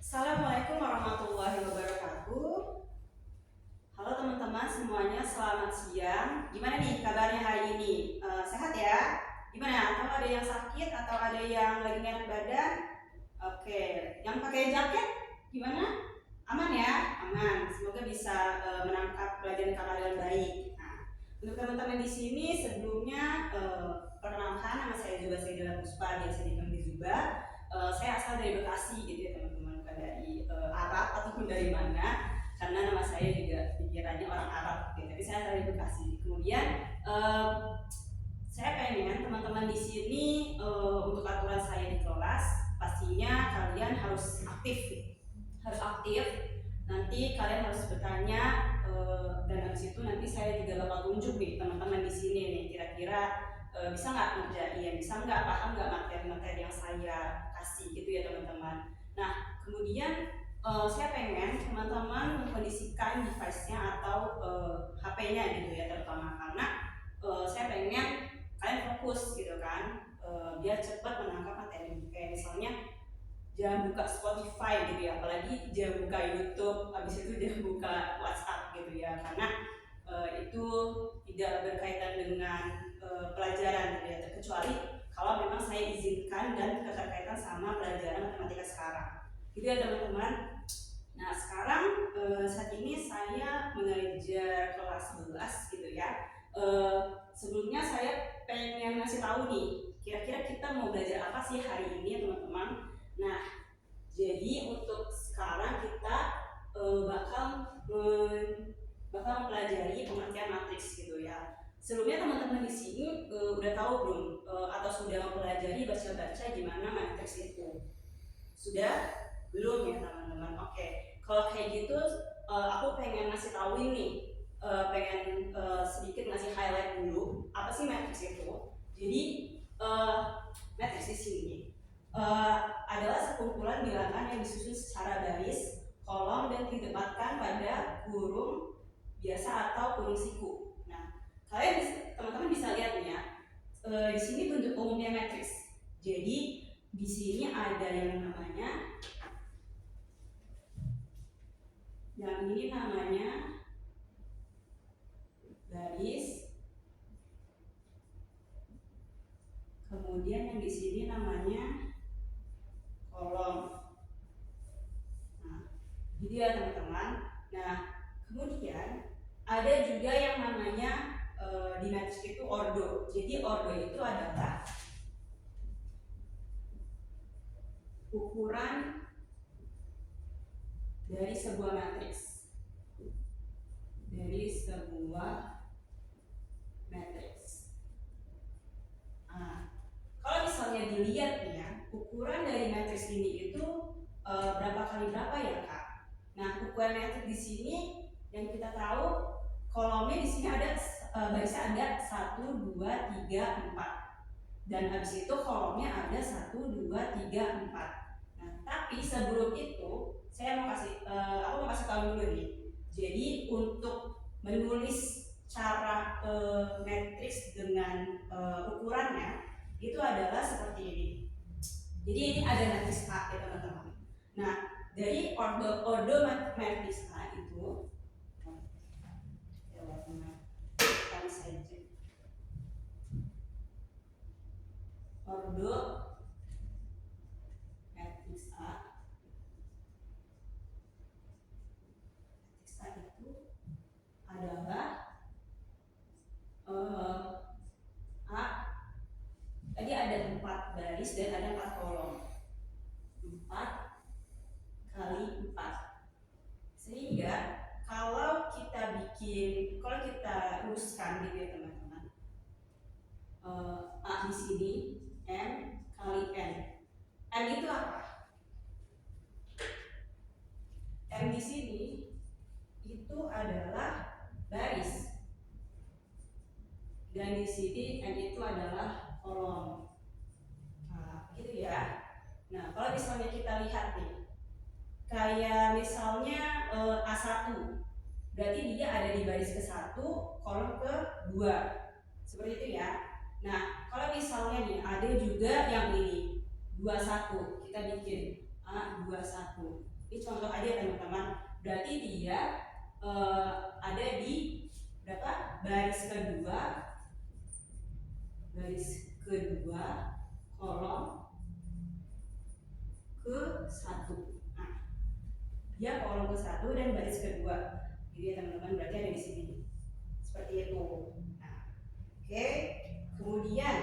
Assalamualaikum warahmatullahi wabarakatuh. Halo teman-teman semuanya, selamat siang. Gimana nih kabarnya hari ini? Sehat ya? Gimana? Atau ada yang sakit atau ada yang lagi nggak enak badan? Oke, yang pakai jaket gimana? Aman ya? Aman. Semoga bisa menangkap pelajaran kakak dengan baik. Nah, untuk teman-teman di sini sebelumnya perkenalkan, nama saya Zuba Saidala Puspa, biasa dipanggil Zuba. Saya asal dari Bekasi gitu ya teman-teman, bukan dari Arab ataupun dari mana, karena nama saya juga pikirannya orang Arab gitu. Tapi saya asal dari Bekasi. Kemudian saya pengen teman-teman di sini untuk aturan saya di kelas pastinya kalian harus aktif, harus aktif. Nanti kalian harus bertanya dan habis itu nanti saya juga bakal tunjuk nih teman-teman di sini nih kira-kira bisa nggak ngerjain, bisa nggak paham nggak materi-materi yang saya kasih gitu ya teman-teman. Nah kemudian saya pengen teman-teman mengkondisikan device-nya atau HP-nya gitu ya terutama, karena saya pengen kalian fokus gitu kan, biar cepat menangkap materi. Kayak misalnya jangan buka Spotify gitu ya, apalagi jangan buka YouTube, habis itu jangan buka WhatsApp gitu ya, karena itu tidak berkaitan dengan pelajaran gitu ya, terkecuali kalau memang saya izinkan dan keterkaitan sama pelajaran matematika sekarang gitu ya teman-teman. Nah sekarang saat ini saya mengajar kelas 11 gitu ya. Sebelumnya saya pengen ngasih tahu nih kira-kira kita mau belajar apa sih hari ini ya teman-teman. Nah jadi untuk sekarang kita bakal mempelajari pengertian matriks gitu ya. Sebelumnya teman-teman di sini udah tahu belum atau sudah mempelajari baca-baca gimana matriks itu? Sudah? Belum ya teman-teman? Oke. Kalau kayak gitu aku pengen ngasih tahu ini, pengen sedikit ngasih highlight dulu apa sih matriks itu. Jadi matriks di sini adalah sekumpulan bilangan yang disusun secara baris, kolom dan ditempatkan pada kurung biasa atau kurung siku. Nah, teman-teman bisa lihat nih ya, di sini bentuk umumnya matriks. Jadi di sini ada yang namanya, yang ini namanya baris, kemudian yang di sini namanya kolom. Nah, gitu ya teman-teman. Nah, kemudian ada juga yang namanya di matriks itu ordo. Jadi ordo itu adalah ukuran dari sebuah matriks. Dari sebuah matriks. Nah, kalau misalnya dilihat nih ya, ukuran dari matriks ini itu berapa kali berapa ya kak? Nah, ukuran matriks di sini yang kita tahu kolomnya di sini ada barisnya ada 1, 2, 3, 4. Dan habis itu kolomnya ada 1, 2, 3, 4. Nah, tapi sebelum itu saya mau aku mau kasih tahu dulu nih. Jadi untuk menulis cara matriks dengan ukurannya itu adalah seperti ini. Jadi ini ada matriks A ya teman-teman. Nah, dari ordo matriks A itu ordo matriks A itu adalah A, tadi ada 4 baris dan ada 4 kolom. 4 kali 4. Sehingga kalau kita uruskan gitu ya teman-teman, A di sini N kali N. N itu apa? N di sini itu adalah baris. Dan di sini N itu adalah kolom. Nah, gitu ya. Nah, kalau misalnya kita lihat nih, kayak misalnya A1, berarti dia ada di baris ke-1, kolom ke-2. Seperti itu ya. Nah, kalau misalnya nih ada juga yang ini 21, kita bikin A21. Ini contoh aja teman-teman. Berarti dia ada di berapa? Baris kedua kolom ke-1. Nah, dia kolom ke-1 dan baris kedua. Jadi ya teman-teman, berarti ada di sini. Seperti itu. Nah, oke. Kemudian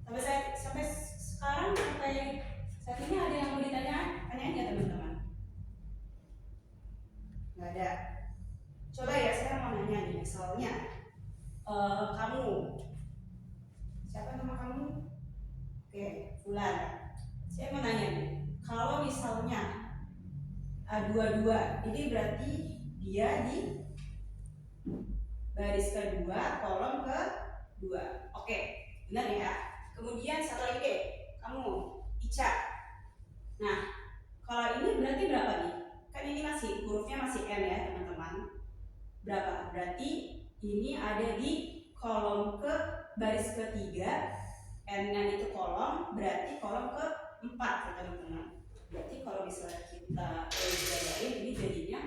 sampai sekarang sampai saat ini ada yang mau tanyain ya teman-teman? Nggak ada. Coba ya, saya mau nanya nih, misalnya kamu, siapa nama kamu? Oke, Fulan. Saya mau nanya nih, kalau misalnya dua-dua, ini berarti dia di baris kedua, kolom kedua. Oke, benar ya. Kemudian satu lagi deh, kamu Ica. Nah, kalau ini berarti berapa nih? Kan ini masih hurufnya masih M ya teman-teman. Berapa? Berarti ini ada di kolom ke baris ketiga, N-nya itu kolom, berarti kolom ke-4 ya teman-teman. Berarti kalau misalnya kita jadiin ini jadinya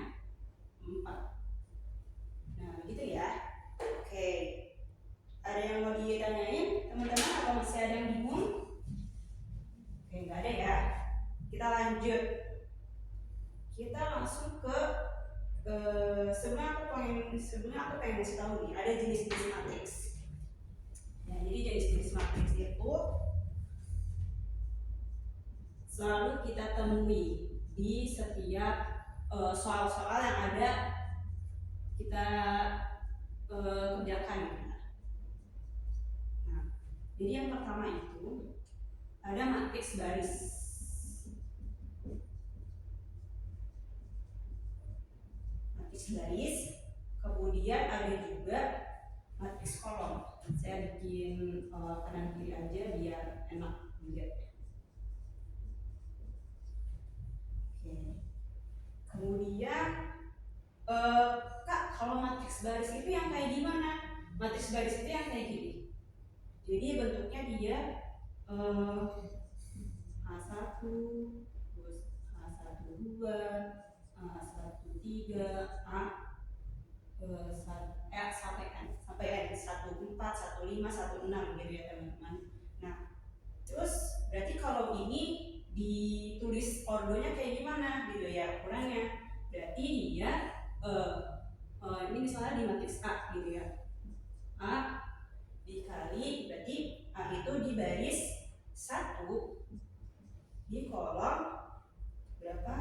4. Nah, gitu ya. Oke. Ada yang mau ditanyain teman-teman atau masih ada yang bingung? Oke, nggak ada ya. Kita lanjut. Kita langsung ke sebelumnya aku pengen kasih tahu nih, ada jenis-jenis matriks. Nah, jadi jenis-jenis matriks itu selalu kita temui di setiap soal-soal yang ada kita kerjakan. Nah, jadi yang pertama itu ada matriks baris. Kemudian ada juga matriks kolom. Saya bikin kanan kiri aja biar enak dilihat. Oke. Kemudian Kak, kalau matriks baris itu yang kayak gimana? Matriks baris itu yang kayak gini. Jadi bentuknya dia A1, terus A12, A13, sampai N 14, 15, 16 gitu ya teman-teman. Nah, terus berarti kalau ini ditulis ordonya kayak gimana gitu ya ukurannya? Berarti dia ini misalnya di matriks A gitu ya. A dikali berarti A itu di baris 1 di kolom berapa?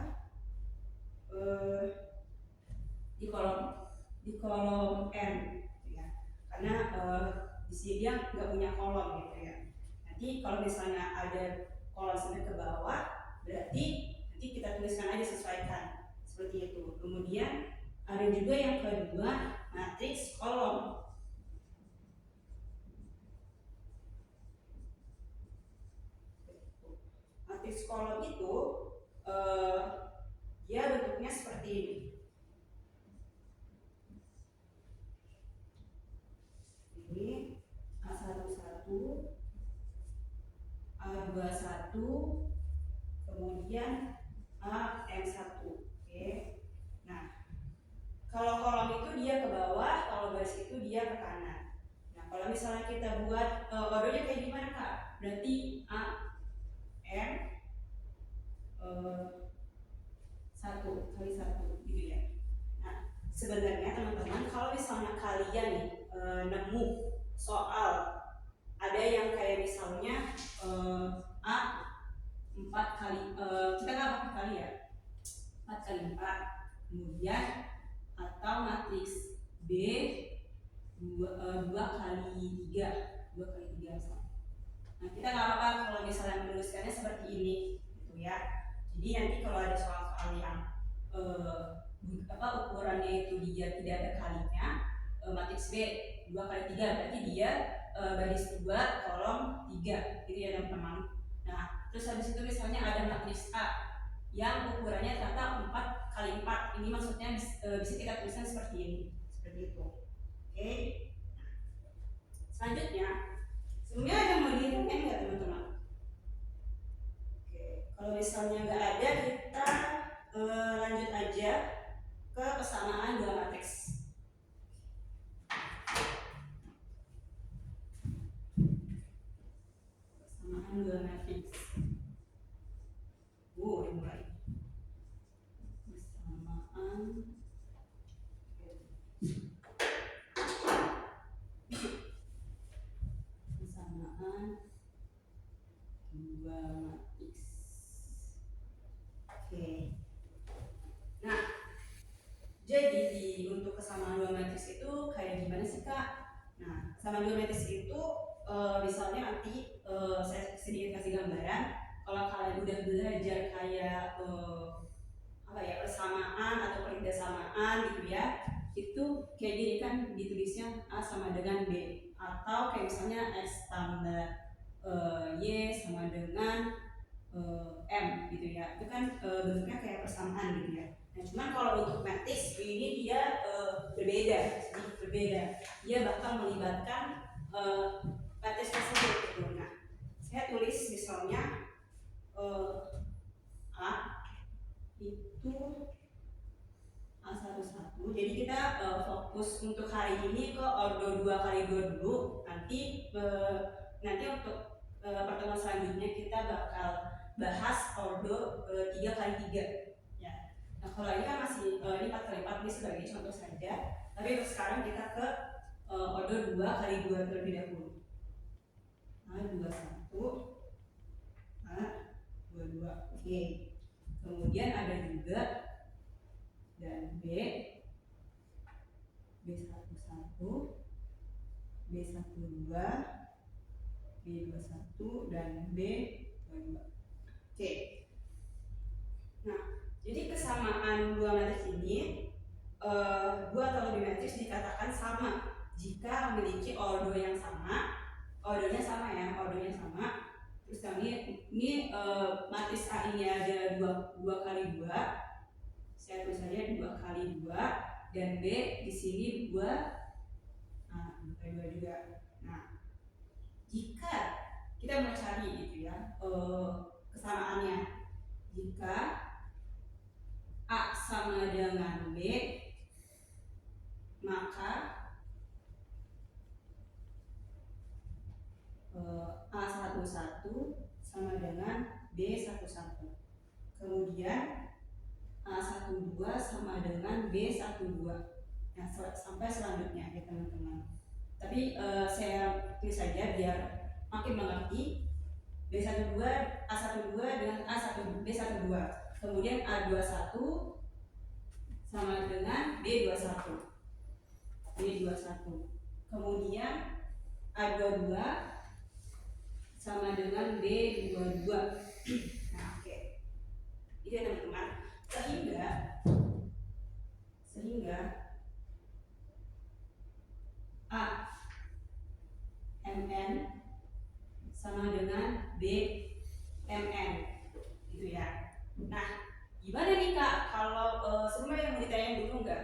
Di kolom N gitu ya. Karena di sini dia nggak punya kolom gitu ya. Nanti kalau misalnya ada kolom sampai ke bawah, berarti nanti kita tuliskan aja, sesuaikan seperti itu. Kemudian ada juga yang kedua, matriks kolom. Matriks kolom itu dia bentuknya seperti ini. Ini A11, A21, kemudian AM1. Oke. Nah, kalau kolom itu dia ke bawah, kalau baris itu dia ke kanan. Nah, kalau misalnya kita buat ordernya kayak gimana Kak? Berarti A M 1 kali 1 gitu ya. Nah, sebenarnya teman-teman kalau misalnya kalian nih nemu soal ada yang kayak misalnya A 4 kali kita nggak pakai kali ya, 4 kali 4, kemudian atau matriks B 2 kali 3 misalnya. Nah, kita nggak apa-apa kalau misalnya menuliskannya seperti ini gitu ya. Jadi nanti kalau ada soal-soal yang ukurannya itu dia tidak ada kalinya, matriks B 2 kali 3 berarti dia baris 2 kolom 3 gitu ya teman-teman. Nah, terus habis itu misalnya ada matriks A yang ukurannya ternyata 4 kali 4, ini maksudnya bisa kita tuliskan seperti ini, seperti itu. Oke. Selanjutnya, sebenarnya ada mau dihitung nggak teman-teman? Oke, kalau misalnya nggak ada, kita ke kesamaan dua matriks. Kesamaan dua matriks. Mulai. Kesamaan dua matriks. Oke. Nah, jadi untuk kesamaan dua matriks itu kayak gimana sih, Kak? Nah, kesamaan dua matriks itu misalnya nanti saya sedikit kasih gambaran. Kalau kalian udah belajar kayak apa ya, persamaan atau persamaan gitu ya, itu kayak gini kan, ditulisnya A sama dengan B, atau kayak misalnya X tambah Y sama dengan M gitu ya, itu kan bentuknya kayak persamaan gitu ya. Nah, cuman kalau untuk matriks ini dia berbeda, sedikit berbeda. Dia bakal melibatkan matriks tersebut gitu. Nah, saya tulis misalnya A itu A11. Jadi kita fokus untuk hari ini ke ordo 2 kali 2 dulu. Nanti untuk pertemuan selanjutnya kita bakal bahas ordo 3 kali 3 ya. Nah, kalau ini kan masih ini 4 kali 4, ini sebagai contoh saja. Tapi untuk sekarang kita ke ordo 2 kali 2 terlebih dahulu. A21 A22. Oke. Kemudian ada juga dan B11 B12 B21 dan B22. Oke. Nah, jadi kesamaan dua matriks ini dua atau lebih matriks dikatakan sama jika memiliki ordo yang sama. Ordonya sama ya, ordonya sama. Terus ini matriks A ini ada 2 kali 2. Saya tulis saja 2 kali 2, dan B di sini 2 kali 2 juga. Nah, jika kita mau cari gitu ya kesamaannya, jika A sama dengan B, maka A11 sama dengan B11. Kemudian A12 sama dengan B12. Nah, sampai selanjutnya ya teman-teman. Tapi saya tulis saja biar makin mengerti. B12 A12 dengan A1 B12. Kemudian A21 sama dengan B21. Kemudian A22 sama dengan B22. Nah, oke. Itu ya teman-teman. Sehingga A MN sama dengan B MN gitu ya. Nah, gimana nih Kak kalau sebelumnya yang mau ditanya dulu nggak?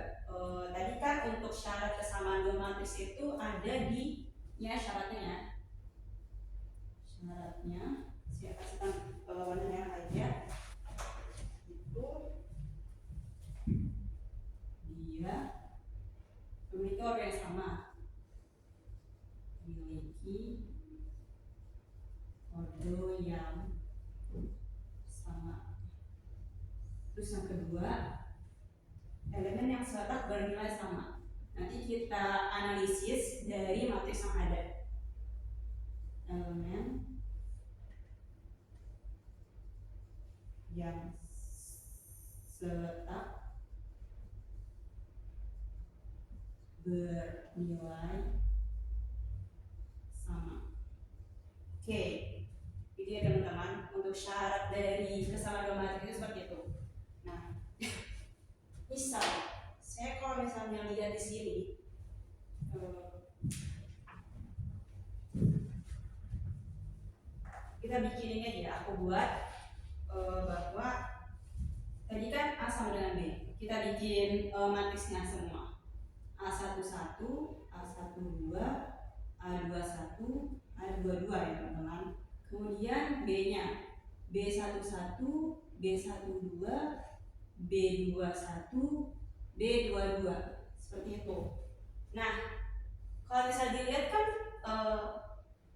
Tadi kan untuk syarat kesamaan dua matriks itu ada di syaratnya ya. Syaratnya saya kasihkan warna merah aja. Itu dia memiliki ordo yang sama. Memiliki ordo yang sama. Terus yang kedua, elemen yang seletak bernilai sama. Nanti kita analisis dari matriks yang ada. Elemen yang seletak bernilai sama. Oke, itu ya teman-teman, untuk syarat dari kesamaan dua matriks itu seperti itu. Nah, misal saya kalau misalnya lihat di sini kita bikin ini aja, aku buat bahwa tadi kan A sama dengan B, kita bikin matriksnya semua. A11, A12, A21, A22 ya teman-teman. Kemudian B-nya B11, B12, B21, B22 seperti itu. Nah, kalau bisa dilihat kan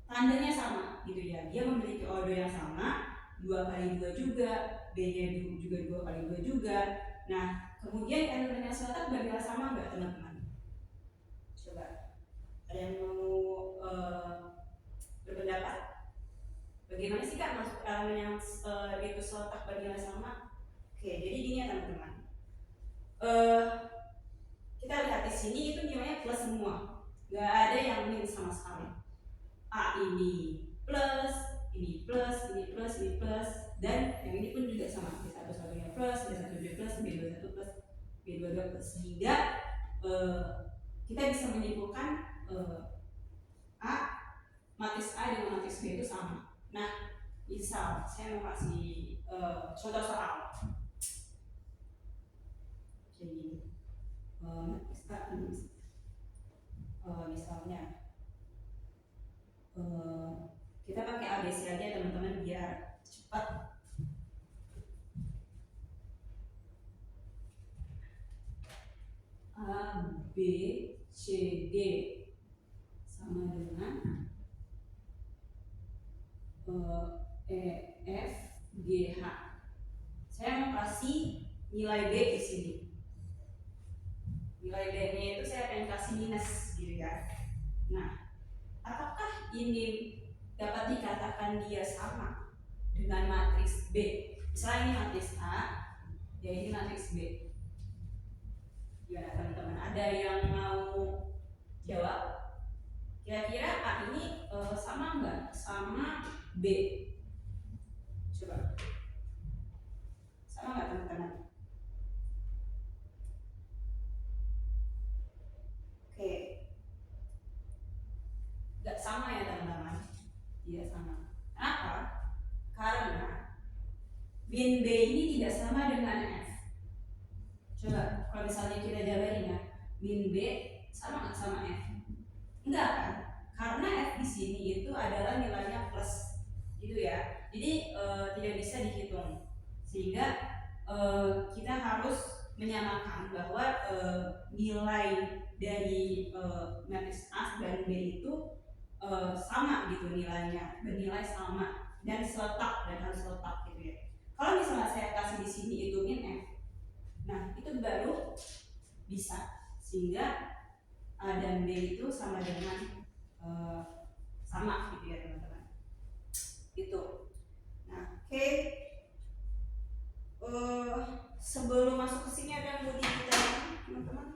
tandanya sama gitu ya, dia memiliki order yang sama, 2 kali 2 juga, B-nya juga 2 kali 2 juga. Nah, kemudian elemen yang selotak bernilai sama nggak teman-teman? Coba, ada yang mau berpendapat? Bagaimana sih Kak masuk elemen yang itu selotak bernilai sama? Oke, jadi gini ya teman-teman. Kita lihat di sini itu nilainya plus semua, nggak ada yang minus sama sekali. A ini plus, ini plus, ini plus, ini plus, dan yang ini pun juga sama. B1 satunya plus, B1 plus, B21 plus, B22 plus. Sehingga kita bisa menyimpulkan matris A dengan matris B itu sama. Nah, misal saya mau kasih contoh soal. Jadi misalnya kita pakai ABC aja teman-teman biar cepat. A, B, C, D sama dengan E, F, G, H. Saya mau kasih nilai B di sini. Nilai B-nya itu saya akan kasih minus gitu ya. Nah, apakah ini dapat dikatakan dia sama dengan matriks B? Misalnya ini matriks A, ya ini matriks B. Ya teman-teman, ada yang mau jawab? Kira-kira A ini sama nggak sama B? Coba. Sama nggak teman-teman? Oke. Nggak sama ya teman-teman? Tidak sama. Kenapa? Karena min B ini tidak sama dengan F. Coba, kalau misalnya kita jabarin ya, min B sama nggak sama F? Enggak kan? Karena F di sini itu adalah nilainya plus, gitu ya. Jadi tidak bisa dihitung. Sehingga kita harus menyamakan bahwa nilai dari matriks A dan B itu sama gitu nilainya, bernilai sama dan seletak dan harus seletak gitu ya. Kalau misalnya saya kasih di sini itu min F, nah itu baru bisa, sehingga A dan B itu sama dengan sama gitu ya teman-teman. Gitu. Nah, oke. Sebelum masuk ke sini ada yang mau ditanyakan teman-teman?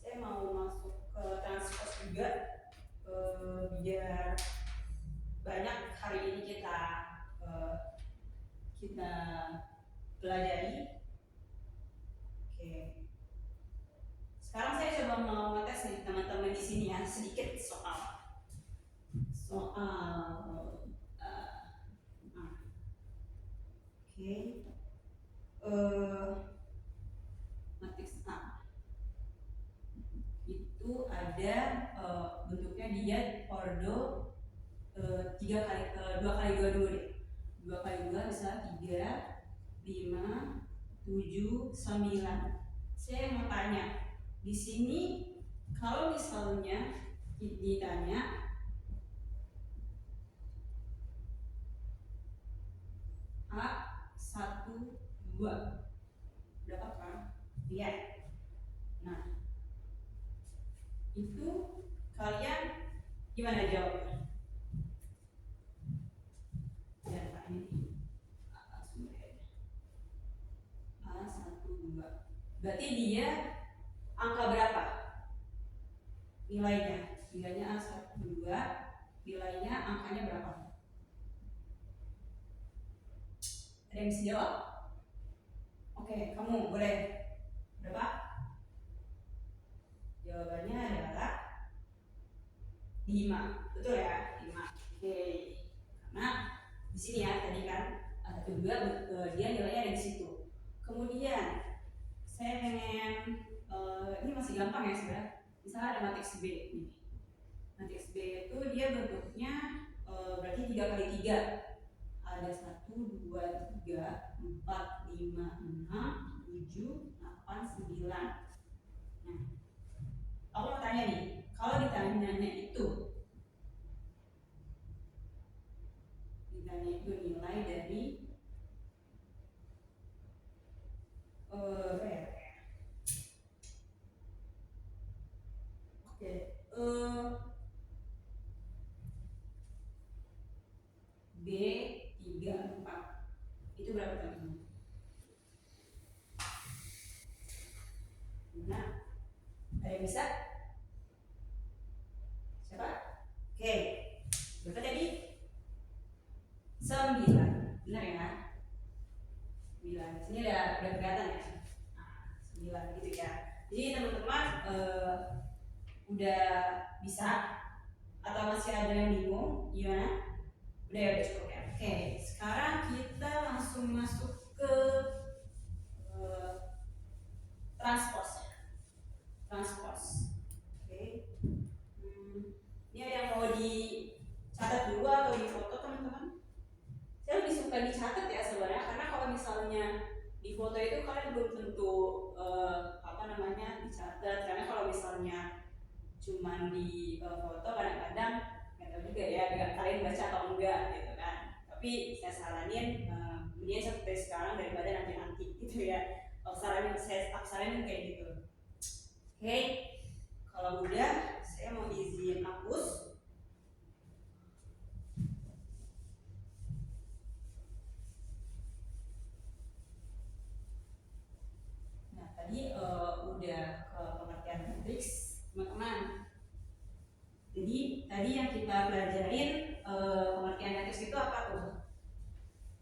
Saya mau masuk ke transpose juga biar banyak hari ini kita pelajari. Oke. Sekarang saya coba mau ngetes nih teman-teman di sini ya, sedikit soal matriks A itu ada bentuknya dia ordo 2 kali 2 dulu deh. 2 kali 2 misalnya 3, 5, 7, 9. Saya mau tanya di sini, kalau misalnya ditanya A1, 2 dapat kan? Iya. Nah, itu kalian gimana jawabnya? Ya, ini A1, 2. Berarti dia angka berapa? Nilainya A1, 2, nilainya angkanya berapa? Ada yang bisa jawab? Oke, kamu boleh. Berapa? Jawabannya adalah 5. Betul ya? 5. Oke. Karena di sini ya tadi kan A1, 2 dia nilainya ada di situ. Kemudian saya pengen ini masih gampang ya sebenarnya. Misalnya ada matriks B nih. Matriks B itu dia bentuknya berarti 3 kali 3. Ada 1, 2, 3, 4, 5, 6, 5, 7, 8, 9. Nah, aku mau tanya nih, kalau ditanya itu nilai dari B34 itu berapa teman-teman? Nah, ada yang bisa? Siapa? Oke, berapa tadi? 9, benar ya? 9, sini udah kelihatan ya? Nah, 9 gitu ya. Jadi teman-teman udah bisa atau masih ada yang bingung gimana? Udah cukup ya. Oke, sekarang kita langsung masuk ke transpose. Oke. Ini ada yang mau dicatat dulu atau di foto teman-teman? Saya lebih suka dicatat ya sebenarnya, karena kalau misalnya di foto itu kalian belum tentu dicatat, karena kalau misalnya cuman di foto kadang-kadang nggak tahu juga ya kalian baca atau enggak gitu kan. Tapi saya saranin mendingan seperti sekarang daripada nanti gitu ya. Saya saranin kayak gitu. Oke, kalau udah saya mau izin hapus. Nah, tadi udah ke pengertian matriks teman-teman. Jadi tadi yang kita pelajarin pengertian matriks itu apa tuh?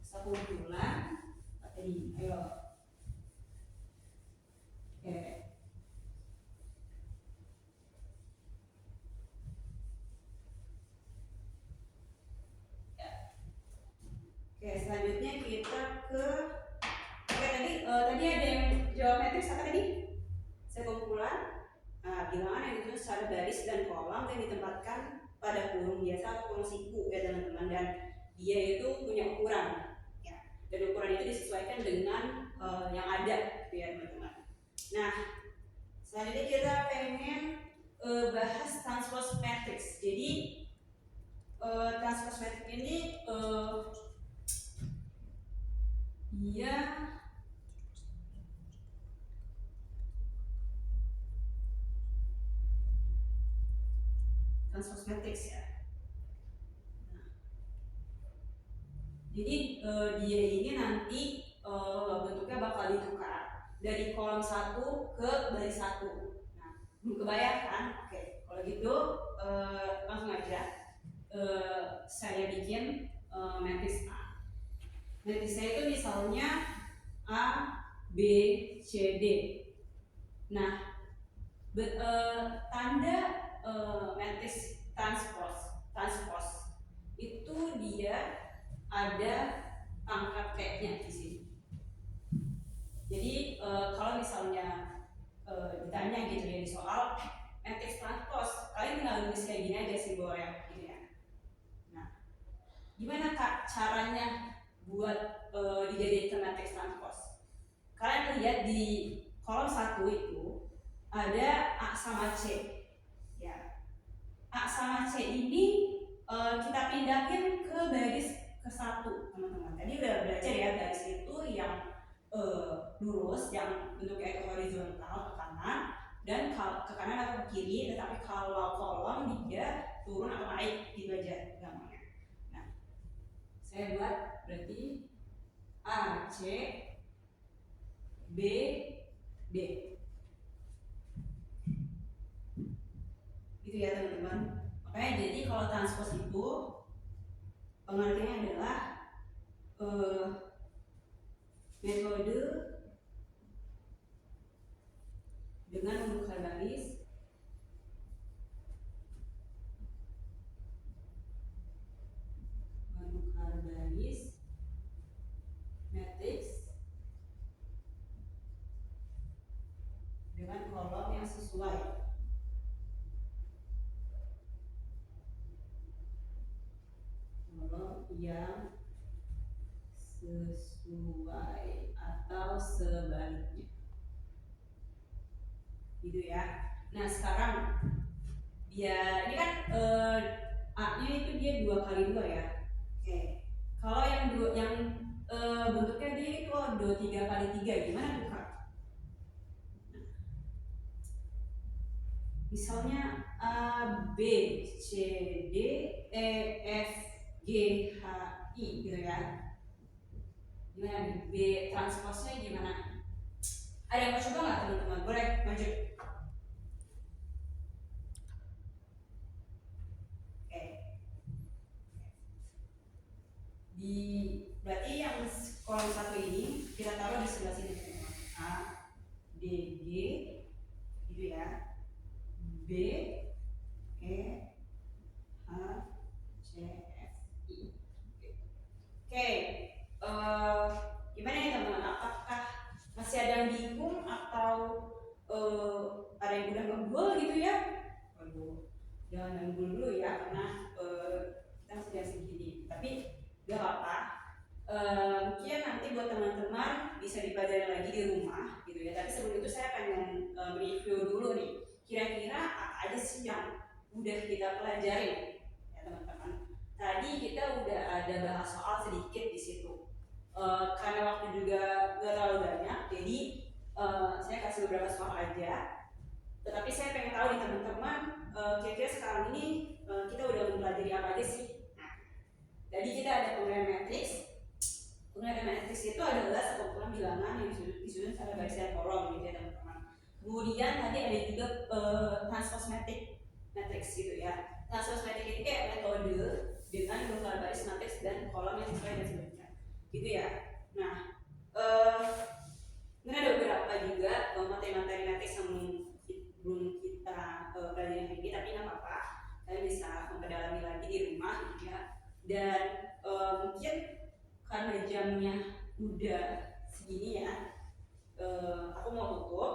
Sekumpulan tadi, ayo. Oke. Oke, selanjutnya kita ke tadi ada yang jawab matriks apa tadi? Sekumpulan bilangan yang ditulis secara baris dan kolom yang ditempatkan pada kurung biasa atau kurung siku ya teman-teman, dan dia itu punya ukuran ya, dan ukuran itu disesuaikan dengan yang ada gitu ya teman-teman. Nah, selanjutnya kita pengen bahas transpose matrix. Jadi transpose matrix ini dia transpose matrix ya. Nah, jadi dia ini nanti bentuknya bakal ditukar dari kolom 1 ke baris 1. Nah, belum kebayangkan? Oke, kalau gitu langsung aja saya bikin matriks A. Matriksnya itu misalnya A, B, C, D. Nah, tanda matriks transpose itu dia ada pangkat T-nya di sini. Jadi kalau misalnya ditanya gitu ya di soal matriks transpose, kalian tinggal nulis kayak gini aja simbolnya gitu ya. Nah, gimana Kak caranya buat dijadikan matriks transpose? Kalian lihat di kolom 1 itu ada A sama C ya. A sama C ini kita pindahin ke baris ke 1 teman-teman. Tadi udah belajar ya, baris itu yang lurus, yang bentuknya itu horizontal ke kanan dan ke kanan atau ke kiri, tetapi kalau kolom dia turun atau naik gitu aja gampangnya. Nah, saya buat berarti A, C, B, D gitu ya teman-teman. Makanya jadi kalau transpose itu pengertiannya adalah metode dengan membuka baris matriks dengan kolom yang sesuai. Kolom yang sesuai atau sebaliknya. Gitu ya. Nah sekarang dia ini kan A-nya itu dia 2 kali 2 ya. Oke. Kalau yang bentuknya dia itu 3 kali 3 gimana tuh Kak? Misalnya A, B, C, D, E, F, G, H, I gitu ya. Gimana nih? B transposnya gimana? Ada yang mau coba nggak teman-teman? Boleh maju. Oke. Berarti yang kolom 1 ini kita taruh di sebelah sini teman-teman. A, D, G, gitu ya. B, E, H, C, F, I. Oke, gimana nih teman-teman? Apakah masih ada yang bingung atau ada yang udah ngebul gitu ya? Waduh, jangan ngebul dulu ya karena kita masih jam segini. Tapi gak apa-apa. Mungkin nanti buat teman-teman bisa dipelajari lagi di rumah gitu ya. Tapi sebelum itu saya pengen review dulu nih. Kira-kira apa aja sih yang udah kita pelajari ya teman-teman? Tadi kita udah ada bahas soal sedikit di situ. Karena waktu juga gak terlalu banyak, jadi saya kasih beberapa soal aja. Tetapi saya pengen tahu nih teman-teman, kira-kira sekarang ini kita udah mempelajari apa aja sih? Nah, jadi kita ada penguraian matriks. Penguraian matriks itu adalah sekumpulan bilangan yang disusun secara garis dan kolom gitu ya teman-teman. Kemudian tadi ada juga transpose matriks gitu ya. Transpose matriks ini kayak metode dengan menggunakan baris matriks dan kolom yang sesuai dan sebagainya gitu ya. Nah ini ada beberapa juga materi-materi matriks yang belum kita pelajari hari ini, tapi nggak apa-apa, kalian bisa memperdalami lagi di rumah gitu ya. Dan mungkin karena jamnya udah segini ya, aku mau tutup.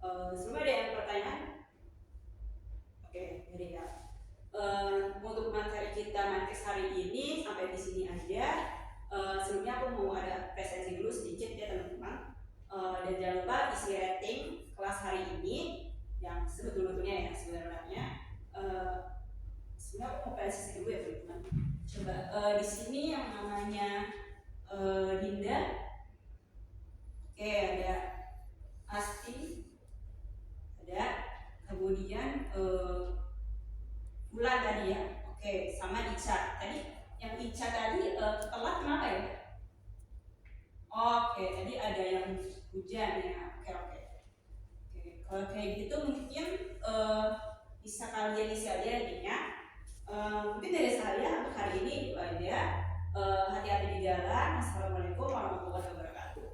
Sebelum ada yang pertanyaan, oke, jadi ya. Untuk materi kita matriks hari ini sampai di sini aja. Sebelumnya aku mau ada presentasi dulu sedikit ya teman-teman. Dan jangan lupa isi rating kelas hari ini yang sebetulnya ya sebenarnya. Sebenarnya aku mau presentasi dulu ya teman-teman. Coba di sini yang namanya Dinda. Oke, ada Asti, ada kemudian Bulan tadi ya. Oke, sama Ica. Tadi yang Ica tadi telat kenapa ya? Oke, tadi ada yang hujan ya. Oke. Kalau kayak gitu mungkin bisa kalian isi aja nantinya. Mungkin dari saya untuk hari ini itu aja. Hati-hati di jalan. Assalamualaikum warahmatullahi wabarakatuh.